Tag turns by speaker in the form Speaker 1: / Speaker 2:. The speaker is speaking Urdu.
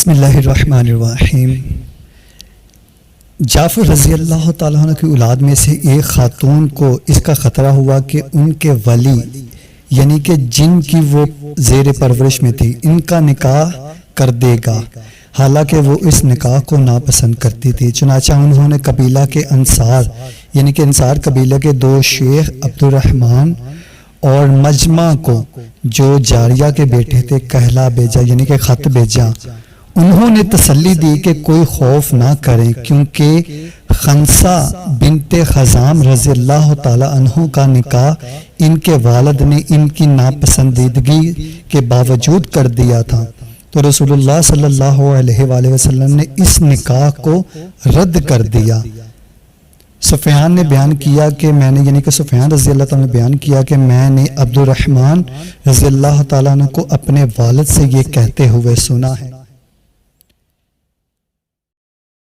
Speaker 1: بسم اللہ الرحمن الرحیم۔ جعفر رضی اللہ تعالیٰ عنہ کی اولاد میں سے ایک خاتون کو اس کا خطرہ ہوا کہ ان کے ولی یعنی کہ جن کی وہ زیر پرورش میں تھی ان کا نکاح کر دے گا، حالانکہ وہ اس نکاح کو ناپسند کرتی تھی۔ چنانچہ انہوں نے قبیلہ کے انصار یعنی کہ انصار قبیلہ کے دو شیخ عبد الرحمن اور مجمع کو جو جاریہ کے بیٹے تھے کہلا بھیجا یعنی کہ خط بھیجا۔ انہوں نے تسلی دی کہ کوئی خوف نہ کریں کیونکہ خنسا بنت خزام رضی اللہ تعالی عنہ کا نکاح ان کے والد نے ان کی ناپسندیدگی کے باوجود کر دیا تھا، تو رسول اللہ صلی اللہ علیہ وآلہ وسلم نے اس نکاح کو رد کر دیا۔ سفیان نے بیان کیا کہ میں نے یعنی کہ سفیان رضی اللہ تعالیٰ نے بیان کیا کہ میں نے عبد الرحمن رضی اللہ تعالیٰ عنہ کو اپنے والد سے یہ کہتے ہوئے سنا ہے۔